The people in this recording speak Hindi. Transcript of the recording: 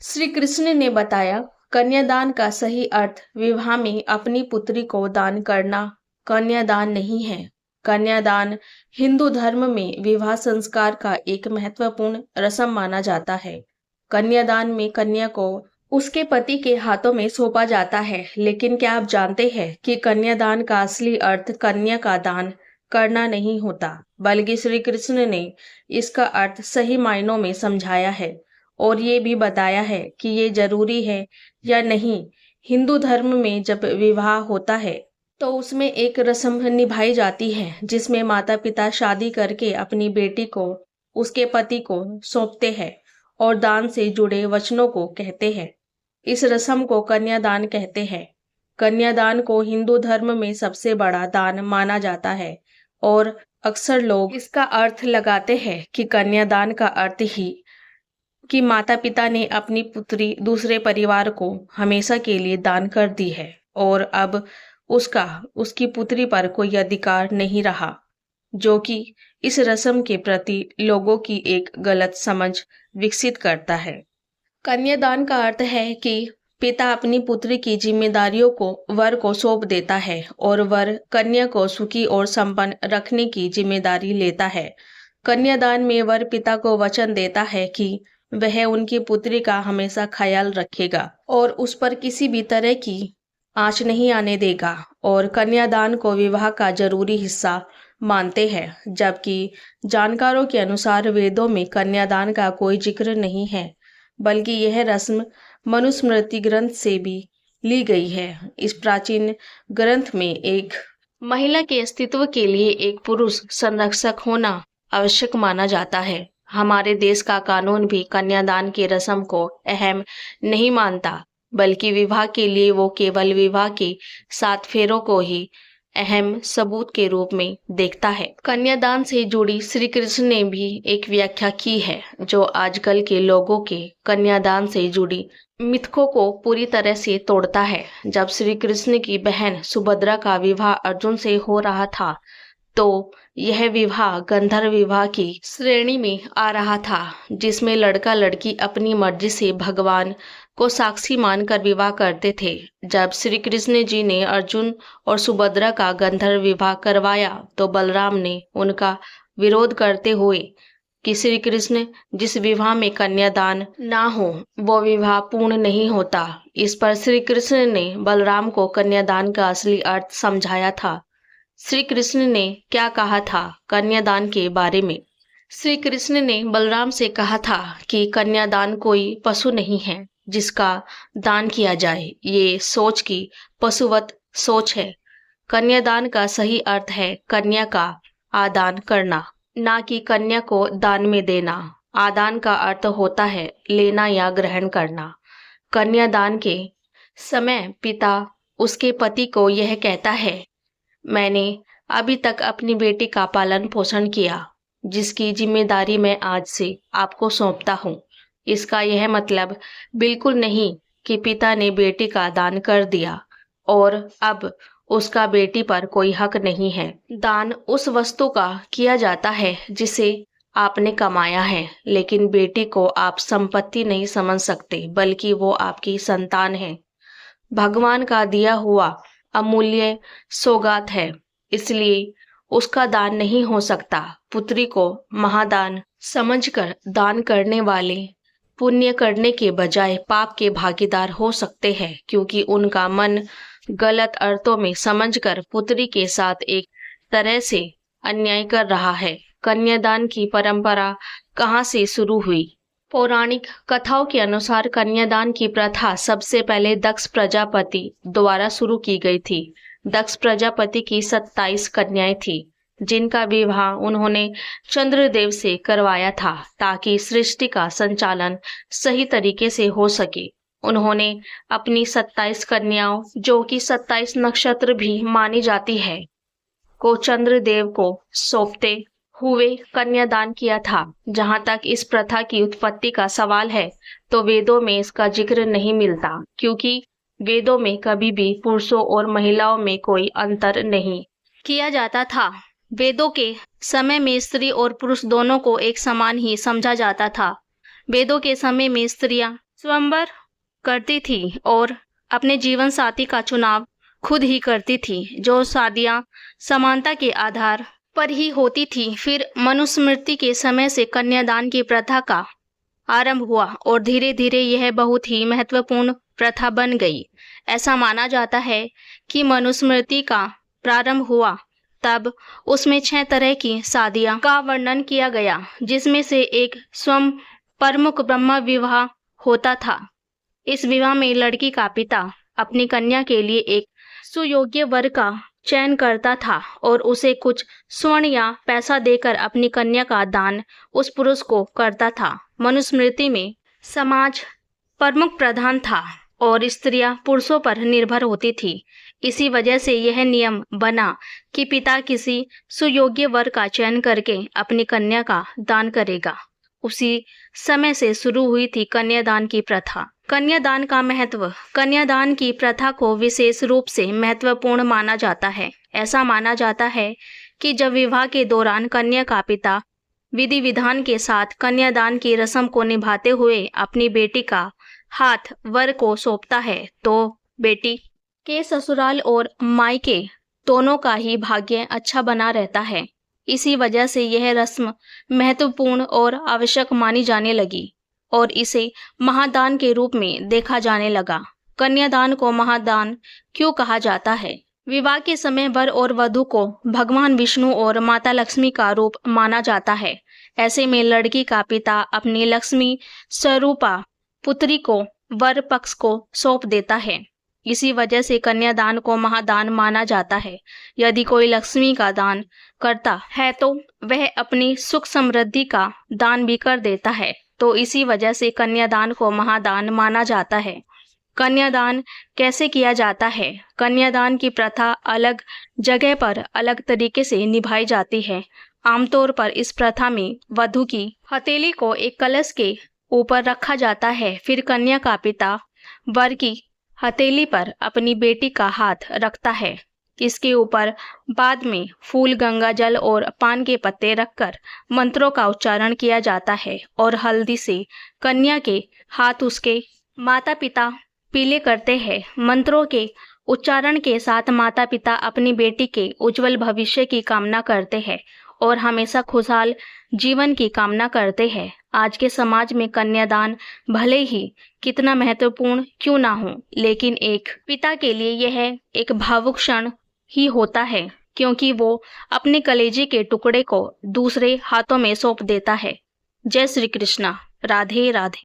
श्री कृष्ण ने बताया, कन्यादान का सही अर्थ विवाह में अपनी पुत्री को दान करना कन्यादान नहीं है। कन्यादान हिंदू धर्म में विवाह संस्कार का एक महत्वपूर्ण रस्म माना जाता है। कन्यादान में कन्या को उसके पति के हाथों में सौंपा जाता है। लेकिन क्या आप जानते हैं कि कन्यादान का असली अर्थ कन्या का दान करना नहीं होता, बल्कि श्री कृष्ण ने इसका अर्थ सही मायनों में समझाया है और ये भी बताया है कि ये जरूरी है या नहीं। हिंदू धर्म में जब विवाह होता है तो उसमें एक रस्म निभाई जाती है जिसमें माता पिता शादी करके अपनी बेटी को उसके पति को सौंपते हैं और दान से जुड़े वचनों को कहते हैं। इस रस्म को कन्यादान कहते हैं। कन्यादान को हिंदू धर्म में सबसे बड़ा दान माना जाता है और अक्सर लोग इसका अर्थ लगाते हैं कि कन्यादान का अर्थ ही कि माता पिता ने अपनी पुत्री दूसरे परिवार को हमेशा के लिए दान कर दी है और अब उसकी पुत्री पर कोई अधिकार नहीं रहा, जो कि इस रस्म के प्रति लोगों की एक गलत समझ विकसित करता है। कन्यादान का अर्थ है कि पिता अपनी पुत्री की जिम्मेदारियों को वर को सौंप देता है और वर कन्या को सुखी और संपन्न रखने की जिम्मेदारी लेता है। कन्यादान में वर पिता को वचन देता है कि वह उनकी पुत्री का हमेशा ख्याल रखेगा और उस पर किसी भी तरह की आंच नहीं आने देगा और कन्यादान को विवाह का जरूरी हिस्सा मानते हैं। जबकि जानकारों के अनुसार वेदों में कन्यादान का कोई जिक्र नहीं है, बल्कि यह रस्म मनुस्मृति ग्रंथ से भी ली गई है। इस प्राचीन ग्रंथ में एक महिला के अस्तित्व के लिए एक पुरुष संरक्षक होना आवश्यक माना जाता है। हमारे देश का कानून भी कन्यादान के रस्म को अहम नहीं मानता, बल्कि विवाह के लिए वो केवल विवाह के 7 फेरों को ही अहम सबूत के रूप में देखता है। कन्यादान से जुड़ी श्री कृष्ण ने भी एक व्याख्या की है जो आजकल के लोगों के कन्यादान से जुड़ी मिथकों को पूरी तरह से तोड़ता है। जब श्री कृष्ण की बहन सुभद्रा का विवाह अर्जुन से हो रहा था तो यह विवाह गंधर्व विवाह की श्रेणी में आ रहा था, जिसमें लड़का लड़की अपनी मर्जी से भगवान को साक्षी मानकर विवाह करते थे। जब श्री कृष्ण जी ने अर्जुन और सुभद्रा का गंधर्व विवाह करवाया तो बलराम ने उनका विरोध करते हुए कि श्री कृष्ण जिस विवाह में कन्यादान ना हो वो विवाह पूर्ण नहीं होता। इस पर श्री कृष्ण ने बलराम को कन्यादान का असली अर्थ समझाया था। श्री कृष्ण ने क्या कहा था कन्यादान के बारे में? श्री कृष्ण ने बलराम से कहा था कि कन्यादान कोई पशु नहीं है जिसका दान किया जाए। ये सोच की पशुवत सोच है। कन्यादान का सही अर्थ है कन्या का आदान करना, ना कि कन्या को दान में देना। आदान का अर्थ होता है लेना या ग्रहण करना। कन्यादान के समय पिता उसके पति को यह कहता है, मैंने अभी तक अपनी बेटी का पालन पोषण किया, जिसकी जिम्मेदारी मैं आज से आपको सौंपता हूँ। इसका यह मतलब बिल्कुल नहीं कि पिता ने बेटी का दान कर दिया और अब उसका बेटी पर कोई हक नहीं है। दान उस वस्तु का किया जाता है जिसे आपने कमाया है, लेकिन बेटी को आप संपत्ति नहीं समझ सकते, बल्कि वो आपकी संतान है, भगवान का दिया हुआ अमूल्य सौगात है, इसलिए उसका दान नहीं हो सकता। पुत्री को महादान समझकर दान करने वाले पुण्य करने के बजाय पाप के भागीदार हो सकते हैं, क्योंकि उनका मन गलत अर्थों में समझकर पुत्री के साथ एक तरह से अन्याय कर रहा है। कन्यादान की परंपरा कहाँ से शुरू हुई? पौराणिक कथाओं के अनुसार कन्यादान की प्रथा सबसे पहले दक्ष प्रजापति द्वारा शुरू की गई थी। दक्ष प्रजापति की 27 कन्याएं थी, जिनका विवाह उन्होंने चंद्रदेव से करवाया था ताकि सृष्टि का संचालन सही तरीके से हो सके। उन्होंने अपनी 27 कन्याओं, जो कि 27 नक्षत्र भी मानी जाती है, को चंद्रदेव को सौंपते हुए कन्यादान किया था। जहां तक इस प्रथा की उत्पत्ति का सवाल है तो वेदों में इसका जिक्र नहीं मिलता, क्योंकि वेदों में कभी भी पुरुषों और महिलाओं में कोई अंतर नहीं किया जाता था। वेदों के समय में स्त्री और पुरुष दोनों को एक समान ही समझा जाता था। वेदों के समय में स्त्रियां स्वयंवर करती थी और अपने जीवन साथी का चुनाव खुद ही करती थी, जो शादियां समानता के आधार पर ही होती थी। फिर मनुस्मृति के समय से कन्यादान की प्रथा का आरंभ हुआ और धीरे धीरे यह बहुत ही महत्वपूर्ण प्रथा बन गई। ऐसा माना जाता है कि मनुस्मृति का प्रारंभ हुआ तब उसमें 6 तरह की शादियां का वर्णन किया गया, जिसमें से एक स्वयं प्रमुख ब्रह्म विवाह होता था। इस विवाह में लड़की का पिता अपनी कन्या के लिए एक सुयोग्य वर का चयन करता था और उसे कुछ स्वर्ण या पैसा देकर अपनी कन्या का दान उस पुरुष को करता था। मनुस्मृति में समाज प्रमुख प्रधान था और स्त्रियां पुरुषों पर निर्भर होती थी। इसी वजह से यह नियम बना कि पिता किसी सुयोग्य वर का चयन करके अपनी कन्या का दान करेगा। उसी समय से शुरू हुई थी कन्यादान की प्रथा। कन्यादान का महत्व। कन्यादान की प्रथा को विशेष रूप से महत्वपूर्ण माना जाता है। ऐसा माना जाता है कि जब विवाह के दौरान कन्या का पिता विधि विधान के साथ कन्यादान की रस्म को निभाते हुए अपनी बेटी का हाथ वर को सौंपता है, तो बेटी के ससुराल और मायके दोनों का ही भाग्य अच्छा बना रहता है। इसी वजह से यह रस्म महत्वपूर्ण और आवश्यक मानी जाने लगी और इसे महादान के रूप में देखा जाने लगा। कन्यादान को महादान क्यों कहा जाता है? विवाह के समय वर और वधू को भगवान विष्णु और माता लक्ष्मी का रूप माना जाता है। ऐसे में लड़की का पिता अपनी लक्ष्मी स्वरूपा पुत्री को वर पक्ष को सौंप देता है। इसी वजह से कन्यादान को महादान माना जाता है। यदि कोई लक्ष्मी का दान करता है तो वह अपनी सुख समृद्धि का दान भी कर देता है, तो इसी वजह से कन्यादान को महादान माना जाता है। कन्यादान कैसे किया जाता है? कन्यादान की प्रथा अलग जगह पर अलग तरीके से निभाई जाती है। आमतौर पर इस प्रथा में वधू की हथेली को एक कलश के ऊपर रखा जाता है। फिर कन्या का पिता वर की हथेली पर अपनी बेटी का हाथ रखता है। इसके ऊपर बाद में फूल, गंगा जल और पान के पत्ते रखकर मंत्रों का उच्चारण किया जाता है और हल्दी से कन्या के हाथ उसके माता पिता पीले करते हैं। मंत्रों के उच्चारण के साथ माता पिता अपनी बेटी के उज्जवल भविष्य की कामना करते हैं और हमेशा खुशहाल जीवन की कामना करते हैं। आज के समाज में कन्यादान भले ही कितना महत्वपूर्ण क्यों ना हो, लेकिन एक पिता के लिए यह एक भावुक क्षण ही होता है, क्योंकि वो अपने कलेजे के टुकड़े को दूसरे हाथों में सौंप देता है। जय श्री कृष्णा। राधे राधे।